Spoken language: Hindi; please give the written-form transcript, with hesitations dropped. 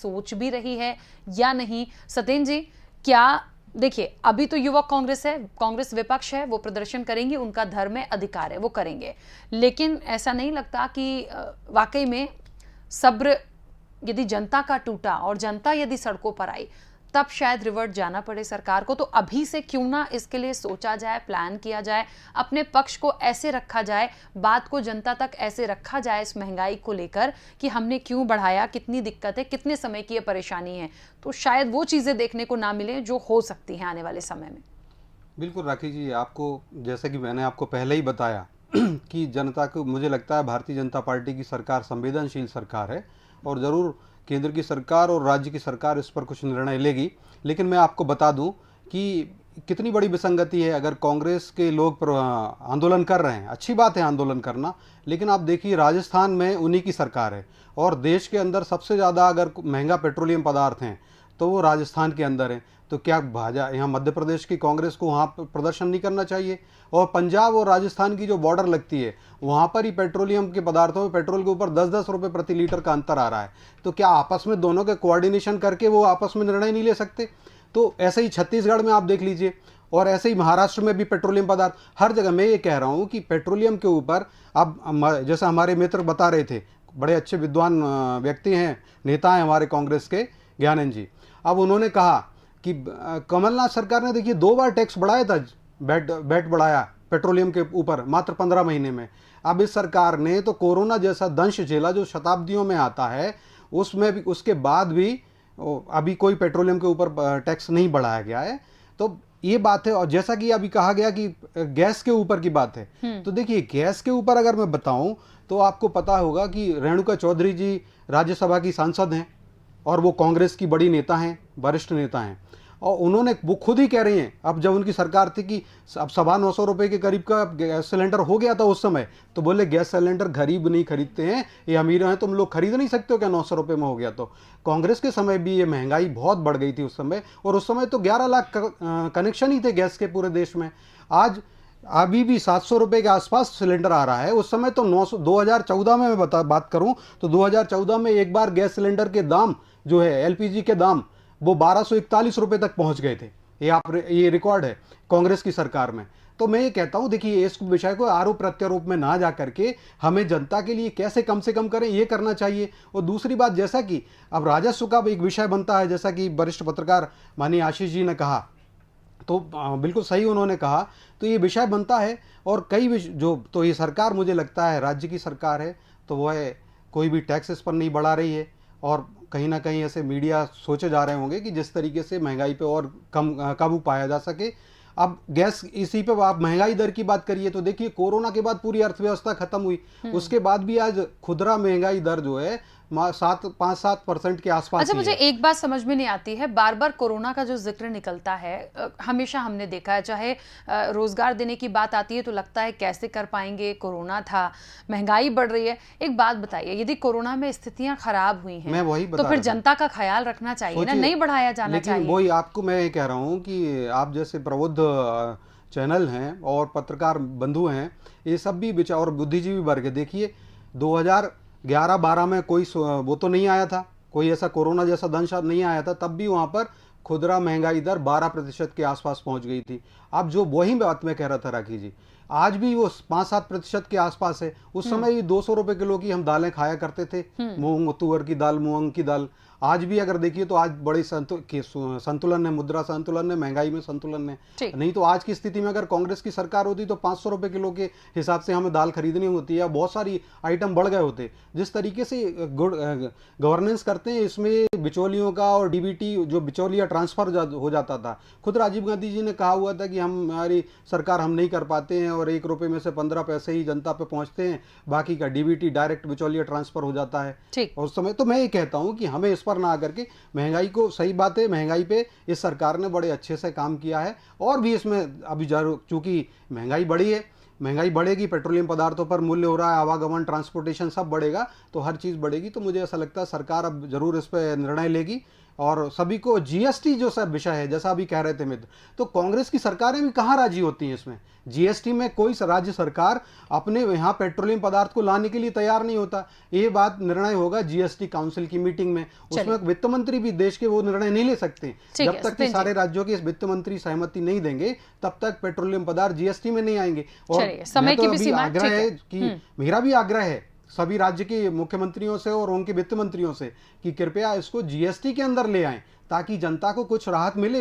सोच भी रही है या नहीं? सत्येंद्र जी, क्या देखिए, अभी तो युवक कांग्रेस है, कांग्रेस विपक्ष है, वो प्रदर्शन करेंगे, उनका धर्म है, अधिकार है, वो करेंगे। लेकिन ऐसा नहीं लगता कि वाकई में सब्र यदि जनता का टूटा और जनता यदि सड़कों पर आई, तब शायद रिवर्ट जाना पड़े सरकार को? तो अभी से क्यों ना इसके लिए सोचा जाए, प्लान किया जाए, अपने पक्ष को ऐसे रखा जाए, बात को जनता तक ऐसे रखा जाए इस महंगाई को लेकर कि हमने क्यों बढ़ाया, कितनी दिक्कत है, कितने समय की ये परेशानी है, तो शायद वो चीजें देखने को ना मिले जो हो सकती हैं आने वाले समय में। बिल्कुल राखी जी, आपको जैसे कि मैंने आपको पहले ही बताया कि जनता को, मुझे लगता है भारतीय जनता पार्टी की सरकार संवेदनशील सरकार है और ज़रूर केंद्र की सरकार और राज्य की सरकार इस पर कुछ निर्णय लेगी। लेकिन मैं आपको बता दूं कि कितनी बड़ी विसंगति है। अगर कांग्रेस के लोग आंदोलन कर रहे हैं, अच्छी बात है आंदोलन करना, लेकिन आप देखिए राजस्थान में उन्हीं की सरकार है और देश के अंदर सबसे ज़्यादा अगर महंगा पेट्रोलियम पदार्थ हैं तो वो राजस्थान के अंदर है। तो क्या भाजपा यहाँ मध्य प्रदेश की कांग्रेस को वहाँ प्रदर्शन नहीं करना चाहिए? और पंजाब और राजस्थान की जो बॉर्डर लगती है वहाँ पर ही पेट्रोलियम के पदार्थों में, पेट्रोल के ऊपर 10-10 रुपये प्रति लीटर का अंतर आ रहा है। तो क्या आपस में दोनों के कोऑर्डिनेशन करके वो आपस में निर्णय नहीं ले सकते? तो ऐसे ही छत्तीसगढ़ में आप देख लीजिए और ऐसे ही महाराष्ट्र में भी पेट्रोलियम पदार्थ हर जगह। मैं ये कह रहा हूँ कि पेट्रोलियम के ऊपर अब जैसे हमारे मित्र बता रहे थे, बड़े अच्छे विद्वान व्यक्ति हैं, नेता हैं हमारे कांग्रेस के, ज्ञानंद जी। अब उन्होंने कहा कि कमलनाथ सरकार ने देखिए 2 बार टैक्स बढ़ाया था, बैट बढ़ाया पेट्रोलियम के ऊपर मात्र 15 महीने में। अब इस सरकार ने तो कोरोना जैसा दंश झेला जो शताब्दियों में आता है, उसमें भी, उसके बाद भी अभी कोई पेट्रोलियम के ऊपर टैक्स नहीं बढ़ाया गया है। तो ये बात है। और जैसा कि अभी कहा गया कि गैस के ऊपर की बात है, तो देखिए गैस के ऊपर अगर मैं बताऊं तो आपको पता होगा कि रेणुका चौधरी जी राज्यसभा की सांसद हैं और वो कांग्रेस की बड़ी नेता हैं, वरिष्ठ नेता हैं, और उन्होंने, वो खुद ही कह रही हैं, अब जब उनकी सरकार थी कि अब 950 रुपये के करीब का गैस सिलेंडर हो गया था उस समय, तो बोले गैस सिलेंडर गरीब नहीं खरीदते हैं, ये अमीर हैं, तुम लोग खरीद नहीं सकते हो क्या 900 रुपये में हो गया? तो कांग्रेस के समय भी ये महंगाई बहुत बढ़ गई थी उस समय, और उस समय तो 11 लाख कनेक्शन ही थे गैस के पूरे देश में। आज अभी भी 700 रुपये के आसपास सिलेंडर आ रहा है। उस समय तो 2014 में मैं बात करूं तो 2014 में एक बार गैस सिलेंडर के दाम जो है, एलपीजी के दाम, वो 1241 रुपये तक पहुंच गए थे। ये रिकॉर्ड है कांग्रेस की सरकार में। तो मैं ये कहता हूं, देखिए इस विषय को आरोप प्रत्यारोप में ना जा करके हमें जनता के लिए कैसे कम से कम करें, ये करना चाहिए। और दूसरी बात, जैसा कि अब राजस्व का एक विषय बनता है, जैसा कि वरिष्ठ पत्रकार माननीय आशीष जी ने कहा, तो बिल्कुल सही उन्होंने कहा, तो ये विषय बनता है। और कई जो, तो ये सरकार मुझे लगता है राज्य की सरकार है, तो वो है कोई भी टैक्स इस पर नहीं बढ़ा रही है। और कहीं ना कहीं ऐसे मीडिया सोचे जा रहे होंगे कि जिस तरीके से महंगाई पे और काबू पाया जा सके। अब गैस, इसी पे आप महंगाई दर की बात करिए तो देखिए कोरोना के बाद पूरी अर्थव्यवस्था खत्म हुई, उसके बाद भी आज खुदरा महंगाई दर जो है 5-7% के आसपास। अच्छा, मुझे एक बात समझ में नहीं आती है, बार बार कोरोना का जो जिक्र निकलता है, हमेशा हमने देखा है, चाहे रोजगार देने की बात आती है तो लगता है कैसे कर पाएंगे, कोरोना था, महंगाई बढ़ रही है। एक बात बताइए, यदि कोरोना में स्थितियां खराब हुई हैं, मैं वही तो फिर जनता का ख्याल रखना चाहिए ना, नहीं बढ़ाया जाना चाहिए? वही आपको मैं ये कह रहा हूँ कि आप जैसे प्रबुद्ध चैनल हैं और पत्रकार बंधु हैं, ये सब भी विचार और बुद्धिजीवी वर्ग है। देखिए 2011-12 में कोई वो तो नहीं आया था, कोई ऐसा कोरोना जैसा दंश नहीं आया था, तब भी वहाँ पर खुदरा महंगाई दर 12% के आसपास पहुँच गई थी। अब जो वही बात मैं कह रहा था राखी जी, आज भी वो 5-7% के आसपास है। उस समय भी 200 रुपये किलो की हम दालें खाया करते थे, मूंग तुअर की दाल, मूंग की दाल। आज भी अगर देखिए तो आज बड़े संतुलन है, मुद्रा संतुलन है, महंगाई में संतुलन है। नहीं तो आज की स्थिति में अगर कांग्रेस की सरकार होती तो 500 रुपये किलो के हिसाब से हमें दाल खरीदनी होती है, बहुत सारी आइटम बढ़ गए होते। जिस तरीके से गवर्नेंस करते हैं, इसमें बिचौलियों का और डीबीटी जो बिचौलिया ट्रांसफर हो जाता था, खुद राजीव गांधी जी ने कहा हुआ था कि हमारी सरकार हम नहीं कर पाते हैं और 1 रुपये में से 15 पैसे ही जनता पे पहुंचते हैं, बाकी का डीबीटी डायरेक्ट बिचौलिया ट्रांसफर हो जाता है। और उस समय तो मैं ये कहता हूं कि हमें इस पर ना आकर के महंगाई को, सही बात है महंगाई पे इस सरकार ने बड़े अच्छे से काम किया है, और भी इसमें अभी चूंकि महंगाई बढ़ी है, महंगाई बढ़ेगी, पेट्रोलियम पदार्थों पर मूल्य हो रहा है, आवागमन, ट्रांसपोर्टेशन सब बढ़ेगा, तो हर चीज़ बढ़ेगी। तो मुझे ऐसा लगता है सरकार अब जरूर इस पर निर्णय लेगी और सभी को जीएसटी जो सब विषय है, जैसा अभी कह रहे थे मित्र, तो कांग्रेस की सरकारें भी कहाँ राजी होती हैं इसमें। जीएसटी में कोई राज्य सरकार अपने यहाँ पेट्रोलियम पदार्थ को लाने के लिए तैयार नहीं होता। ये बात निर्णय होगा जीएसटी काउंसिल की मीटिंग में, उसमें वित्त मंत्री भी देश के वो निर्णय नहीं ले सकते जब तक कि सारे राज्यों के वित्त मंत्री सहमति नहीं देंगे, तब तक पेट्रोलियम पदार्थ जीएसटी में नहीं आएंगे। और समय की भी सीमा आग्रह है कि मेरा भी आग्रह है सभी राज्य के मुख्यमंत्रियों से और उनके वित्त मंत्रियों से कि कृपया इसको जीएसटी के अंदर ले आएं ताकि जनता को कुछ राहत मिले।